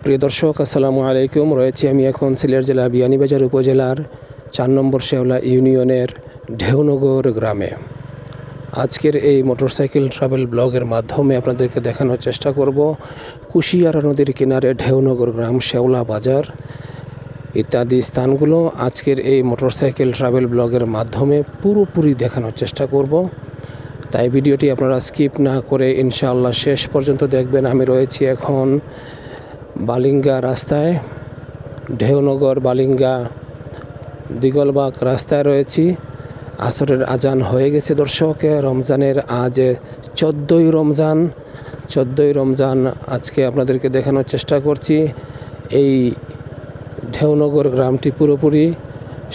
প্রিয় দর্শক, আসসালামু আলাইকুম। রয়েছি আমি এখন সিলেট জেলা বিয়ানীবাজার উপজেলার 4 নম্বর শেওলা ইউনিয়নের ঢেউনগর গ্রামে। আজকের এই মোটরসাইকেল ট্রাভেল ব্লগের মাধ্যমে আপনাদেরকে দেখানোর চেষ্টা করব কুশিয়ারা নদীর কিনারে ঢেউনগর গ্রাম, শেওলা বাজার ইত্যাদি স্থানগুলো আজকের এই মোটরসাইকেল ট্রাভেল ব্লগের মাধ্যমে পুরোপুরি দেখানোর চেষ্টা করব। তাই ভিডিওটি আপনারা স্কিপ না করে ইনশাআল্লাহ শেষ পর্যন্ত দেখবেন। আমি রয়েছি এখন বালিঙ্গা রাস্তায়, ঢেউনগর বালিঙ্গা দিগলবাগ রাস্তায় রয়েছি। আসরের আজান হয়ে গেছে দর্শক। রমজানের আজ 14ই রমজান আজকে আপনাদেরকে দেখানোর চেষ্টা করছি। এই ঢেউনগর গ্রামটি পুরোপুরি,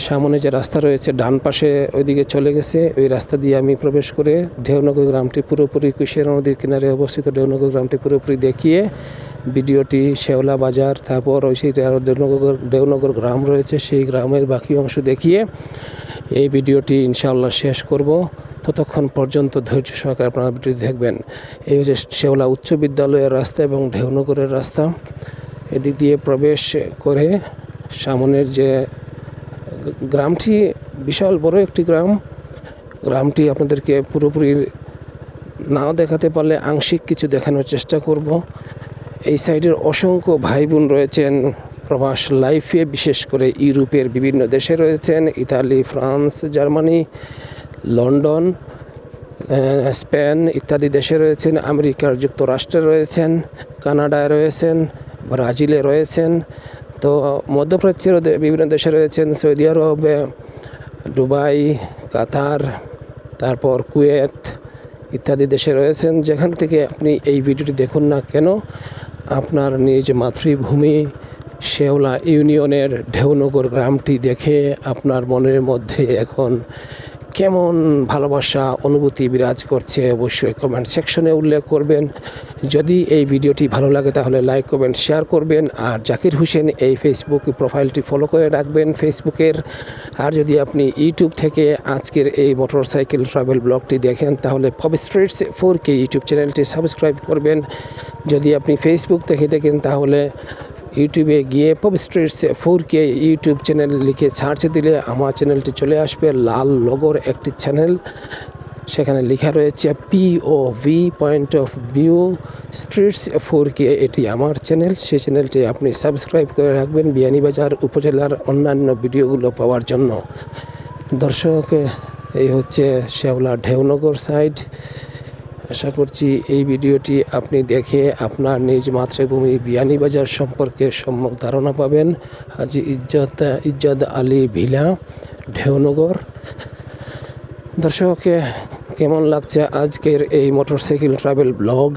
সামনে যে রাস্তা রয়েছে ডান পাশে ওইদিকে চলে গেছে, ওই রাস্তা দিয়ে আমি প্রবেশ করে ঢেউনগর গ্রামটি পুরোপুরি, কুশিয়ারা নদীর কিনারে অবস্থিত ঢেউনগর গ্রামটি পুরোপুরি দেখিয়ে ভিডিওটি শেওলা বাজার, তারপর ওই সেই ঢেউনগর গ্রাম রয়েছে সেই গ্রামের বাকি অংশ দেখিয়ে এই ভিডিওটি ইনশাআল্লাহ শেষ করব। ততক্ষণ পর্যন্ত ধৈর্য সহকারে আপনারা ভিডিওটি দেখবেন। এই হচ্ছে শেওলা উচ্চ বিদ্যালয়ের রাস্তা এবং ঢেউনগরের রাস্তা। এদিক দিয়ে প্রবেশ করে সামনের যে গ্রামটি, বিশাল বড় একটি গ্রামটি আপনাদেরকে পুরোপুরি নাও দেখাতে পারলে আংশিক কিছু দেখানোর চেষ্টা করব। এই সাইডের অসংখ্য ভাই বোন রয়েছেন প্রবাস লাইফে, বিশেষ করে ইউরোপের বিভিন্ন দেশে রয়েছেন, Italy, France, Germany, London, Spain ইত্যাদি দেশে রয়েছেন, আমেরিকার যুক্তরাষ্ট্রে রয়েছেন, কানাডায় রয়েছেন, ব্রাজিলে রয়েছেন, তো মধ্যপ্রাচ্যের বিভিন্ন দেশে রয়েছেন, সৌদি আরব, দুবাই, কাতার, তারপর কুয়েত ইত্যাদি দেশে রয়েছেন। যেখান থেকে আপনি এই ভিডিওটি দেখুন না কেন, আপনার নিজ মাতৃভূমি শেওলা ইউনিয়নের ঢেউনগর গ্রামটি দেখে আপনার মনের মধ্যে এখন কেমন ভালোবাসা অনুভূতি বিরাজ করছে অবশ্যই কমেন্ট সেকশনে উল্লেখ করবেন। যদি এই ভিডিওটি ভালো লাগে তাহলে লাইক, কমেন্ট, শেয়ার করবেন। আর জাকির হোসেন এই ফেসবুক প্রোফাইলটি ফলো করে রাখবেন ফেসবুকের। আর যদি আপনি ইউটিউব থেকে আজকের এই মোটরসাইকেল ট্রাভেল ব্লগটি দেখেন তাহলে পপ স্ট্রিটস 4K ইউটিউব চ্যানেলটি সাবস্ক্রাইব করবেন। যদি আপনি ফেসবুক থেকে দেখেন তাহলে ইউটিউবে গিয়ে pop streets 4K YouTube channel লিখে সার্চ দিলে আমার চ্যানেলটি চলে আসবে, লাল লোগোর একটি চ্যানেল, সেখানে লেখা রয়েছে POV point of view streets 4K, এটি আমার চ্যানেল। সেই চ্যানেলটি আপনি সাবস্ক্রাইব করে রাখবেন বিয়ানীবাজার উপজেলার অন্যান্য ভিডিওগুলো পাওয়ার জন্য। দর্শক, এই হচ্ছে শেওলা ঢেউনগর সাইড। আশা করছি এই ভিডিওটি আপনি দেখে আপনার নিজ মাতৃভূমি বিয়ানীবাজার সম্পর্কে সম্যক ধারণা পাবেন। হাজি ইজ্জত আলী ভিলা, ঢেউনগর। দর্শক, কেমন লাগছে আজকের এই motorcycle travel blog,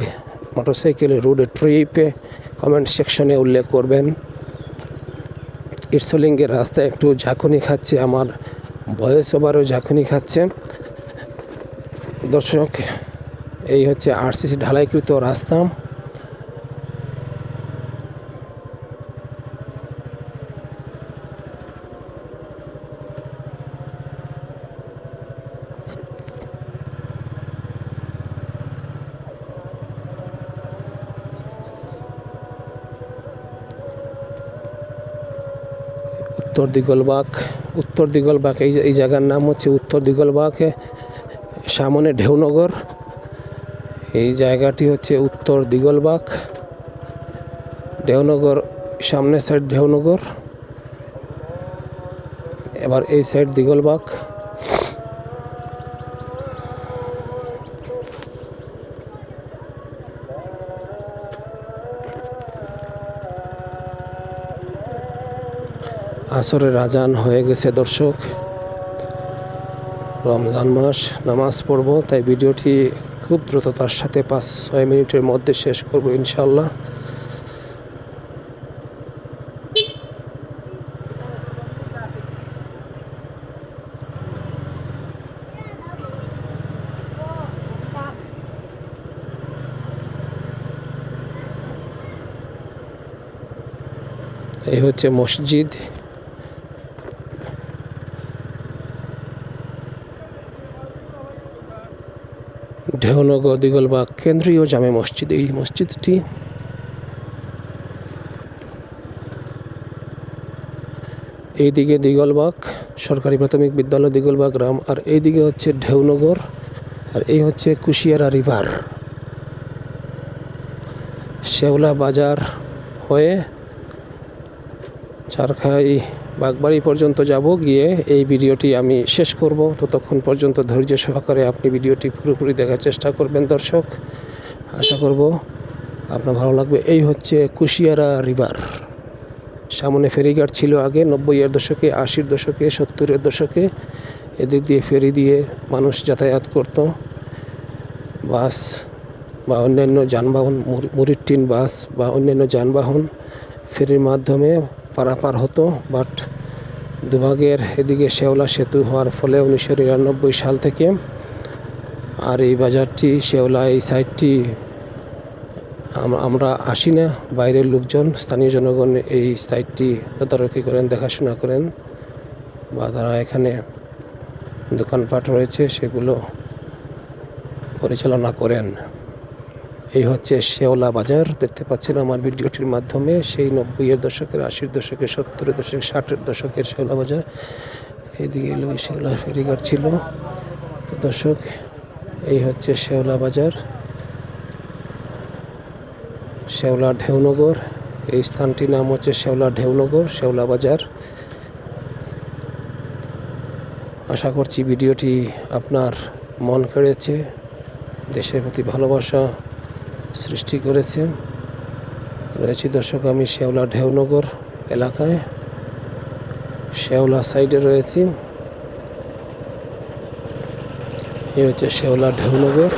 motorcycle road trip, comment সেকশনে উল্লেখ করবেন। ইটসলিঙ্গের রাস্তা একটু ঝাঁকুনি খাচ্ছে, আমার ভয়েস ওভারও ঝাঁকুনি খাচ্ছে। দর্শক, এই হচ্ছে RCC ঢালাইকৃত রাস্তা। উত্তর দিগলবাগ এই জায়গার নাম হচ্ছে উত্তর দিগলবাগ। সামনে ঢেউনগর, এই জায়গাটি হচ্ছে উত্তর দিগলবাগ। ঢেউনগর সামনের সাইড ঢেউনগর, এবার এই সাইড দিগলবাগ। আসরের আজান হয়ে গেছে দর্শক। রমজান মাস, নামাজ পড়ব, তাই ভিডিওটি খুব দ্রুততার সাথে 5-6 মিনিটের মধ্যে শেষ করব ইনশাআল্লাহ। এই হচ্ছে মসজিদ। ঢেউনগর দিগলবাগ কেন্দ্রীয় জামে মসজিদ। এই মসজিদটি এইদিকে দিগলবাগ সরকারি প্রাথমিক বিদ্যালয় দিগলবাগ গ্রাম, আর এইদিকে হচ্ছে ঢেউনগর, আর এই হচ্ছে কুশিয়ারা রিভার। শেওলা বাজার হয়ে চারখাই বাগবাড়ি পর্যন্ত যাব, গিয়ে এই ভিডিওটি আমি শেষ করব। ততক্ষণ পর্যন্ত ধৈর্য সহকারে আপনি ভিডিওটি পুরোপুরি দেখার চেষ্টা করবেন দর্শক, আশা করব আপনার ভালো লাগবে। এই হচ্ছে কুশিয়ারা রিভার। সামনে ফেরিঘাট ছিল আগে 90-এর দশকে, 80-র দশকে, 70-এর দশকে। এদিক দিয়ে ফেরি দিয়ে মানুষ যাতায়াত করত, বাস বা অন্যান্য যানবাহন, মুড়ির টিন বাস বা অন্যান্য যানবাহন ফেরির মাধ্যমে পারাপার হতো। বাট দুভাগের এদিকে শেওলা সেতু হওয়ার ফলে 1999 সাল থেকে আর এই বাজারটি শেওলা এই সাইডটি আমরা আসি না, বাইরের লোকজন, স্থানীয় জনগণ এই সাইটটি তদারকি করেন, দেখাশোনা করেন, বা তারা এখানে দোকানপাট রয়েছে সেগুলো পরিচালনা করেন। এই হচ্ছে শেওলা বাজার, দেখতে পাচ্ছেন আমার ভিডিওটির মাধ্যমে। সেই 90-এর দশকের, 80-র দশকের, 70-এর দশকের, 60-এর দশকের শেওলা বাজার। এইদিকে এলো শেওলা ফেরিঘাট ছিল। তো দর্শক, এই হচ্ছে শেওলা বাজার, শেওলা ঢেউনগর। এই স্থানটির নাম হচ্ছে শেওলা ঢেউনগর, শেওলা বাজার। আশা করছি ভিডিওটি আপনার মন কেড়েছে, দেশের প্রতি ভালোবাসা সৃষ্টি করেছে। রয়েছি দর্শক আমি শেওলা ঢেউনগর এলাকায়, শেওলা সাইডে রয়েছি। এই হচ্ছে শেওলা ঢেউনগর,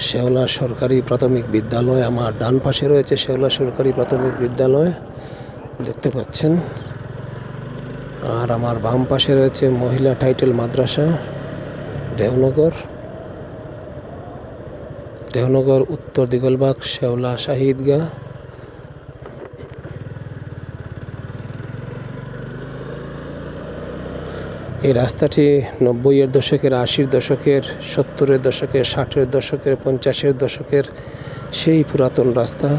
শেওলা সরকারি প্রাথমিক বিদ্যালয়। আমার ডান পাশে রয়েছে শেওলা সরকারি প্রাথমিক বিদ্যালয়, দেখতে পাচ্ছেন। আর আমার বাম পাশে রয়েছে মহিলা টাইটেল মাদ্রাসা ঢেউনগর। ঢেউনগর উত্তর দিগলবাগ শেওলা শাহিদগা। এই রাস্তাটি 90-এর দশকের, 80-র দশকের, 70-এর দশকের, 60-এর দশকের, 50-এর দশকের সেই পুরাতন রাস্তা।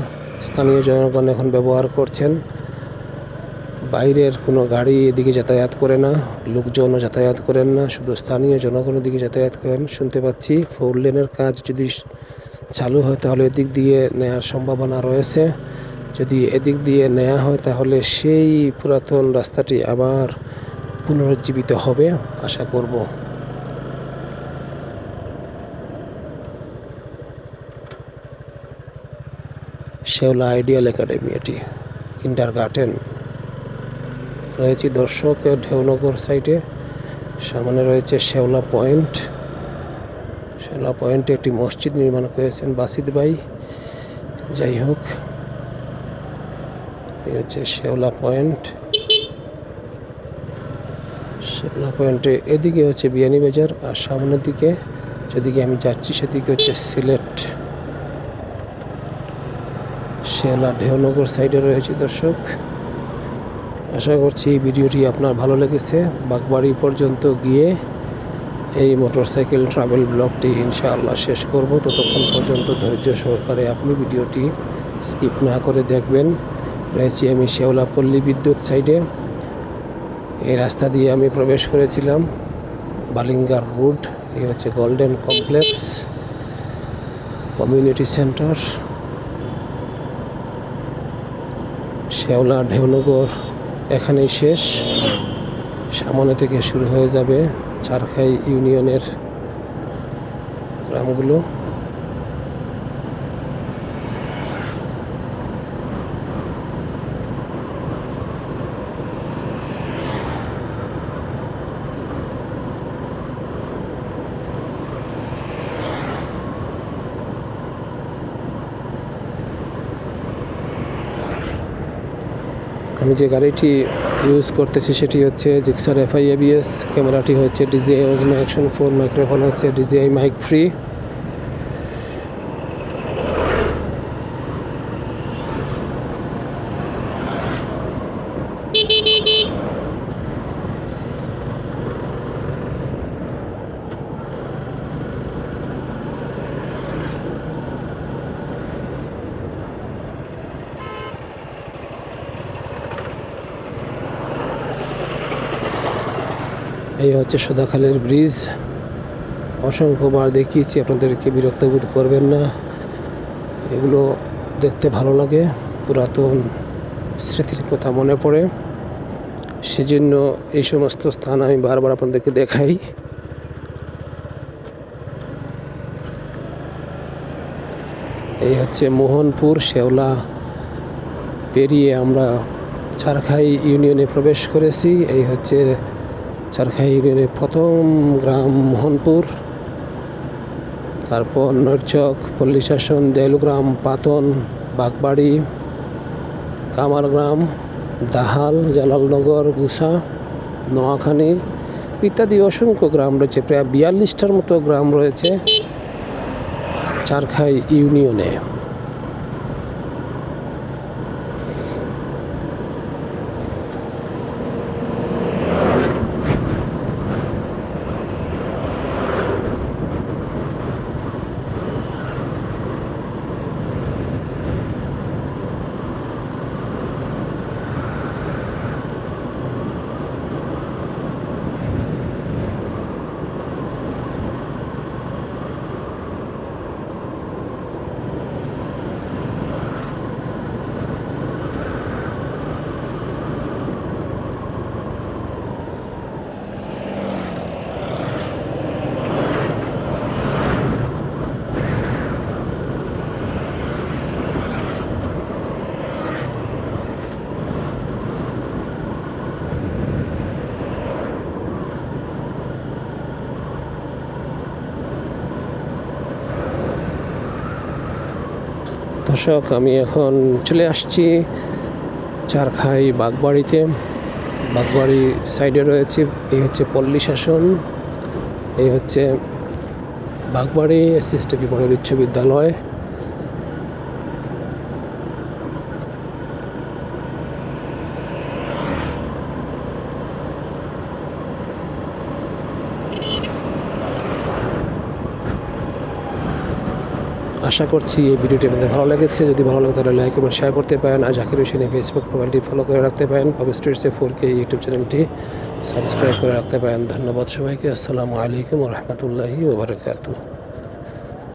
স্থানীয় জনগণ এখন ব্যবহার করছেন। বাইরের কোনো গাড়ি এদিকে যাতায়াত করে না, লোকজনও যাতায়াত করেন না, শুধু স্থানীয় জনগণের দিকে যাতায়াত করেন। শুনতে পাচ্ছি 4 লেনের কাজ যদি চালু হয় তাহলে এদিক দিয়ে নেওয়ার সম্ভাবনা রয়েছে। যদি এদিক দিয়ে নেওয়া হয় তাহলে সেই পুরাতন রাস্তাটি আবার পুনরুজ্জীবিত হবে আশা করব। শেওলা আইডিয়াল একাডেমি, এটি কিন্ডারগার্টেন। রয়েছে দর্শক ঢেউনগর সাইডে, সামনে রয়েছে শেওলা পয়েন্ট। শেওলা পয়েন্টে একটি মসজিদ নির্মাণ করেছেন বাসিদ ভাই। যাই হোক, এই হচ্ছে শেওলা পয়েন্ট। শেওলা পয়েন্টে এদিকে হচ্ছে বিয়ানীবাজার, আর সামনের দিকে যেদিকে আমি যাচ্ছি সেদিকে হচ্ছে সিলেট। শেওলা ঢেউনগর সাইডে রয়েছে দর্শক। আশা করছি এই ভিডিওটি আপনার ভালো লেগেছে। বাগবাড়ি পর্যন্ত গিয়ে এই মোটরসাইকেল ট্রাভেল ব্লগটি ইনশাআল্লাহ শেষ করব। ততক্ষণ পর্যন্ত ধৈর্য সহকারে আপনি ভিডিওটি স্কিপ না করে দেখবেন। রয়েছি আমি শেওলা পল্লী বিদ্যুৎ সাইডে। এই রাস্তা দিয়ে আমি প্রবেশ করেছিলাম বালিঙ্গার রোড। এই হচ্ছে গোল্ডেন কমপ্লেক্স কমিউনিটি সেন্টার। শেওলা ঢেউনগর এখানেই শেষ, সামনে থেকে শুরু হয়ে যাবে চারখাই ইউনিয়নের গ্রামগুলো। আমি যে গাড়িটি ইউজ করতেছি সেটি হচ্ছে জিক্সার FI ABS, ক্যামেরাটি হচ্ছে DJI Osmo Action 4, মাইক্রোফোন হচ্ছে DJI Mic 3। এই হচ্ছে সদাখালের ব্রিজ। অসংখ্যবার দেখিয়েছি আপনাদেরকে, বিরক্ত বোধ করবেন না। এগুলো দেখতে ভালো লাগে, পুরাতন স্মৃতির কথা মনে পড়ে, সেজন্য এই সমস্ত স্থান আমি বারবার আপনাদেরকে দেখাই। এই হচ্ছে মোহনপুর শেওলা পেরিয়ে আমরা চারখাই ইউনিয়নে প্রবেশ করেছি। এই হচ্ছে চারখাই ইউনিয়নের প্রথম গ্রাম মোহনপুর, তারপর নরচক, পল্লীশাসন, দেলগ্রাম, পাতন, বাগবাড়ি, কামারগ্রাম, দাহাল, জালালনগর, গুসা, নোয়াখালী ইত্যাদি অসংখ্য গ্রাম রয়েছে। প্রায় 42টার মতো গ্রাম রয়েছে চারখাই ইউনিয়নে। দর্শক, আমি এখন চলে আসছি চারখাই বাগবাড়িতে। বাগবাড়ি সাইডে রয়েছে, এই হচ্ছে পল্লীশাসন, এই হচ্ছে বাগবাড়ি এসএসটিপি মডেল উচ্চ বিদ্যালয়। আশা করছি এই ভিডিওটি আপনাদের ভালো লেগেছে। যদি ভালো লাগে তাহলে লাইক এবং শেয়ার করতে পারেন। আর জাকির হোসেনের ফেসবুক প্রোফাইলটি ফলো করে রাখতে পারেন। পপ স্ট্রিটসে 4K ইউটিউব চ্যানেলটি সাবস্ক্রাইব করে রাখতে পারেন। ধন্যবাদ সবাইকে। আসসালামু আলাইকুম ওয়া রাহমাতুল্লাহি ওয়া বারাকাতুহু।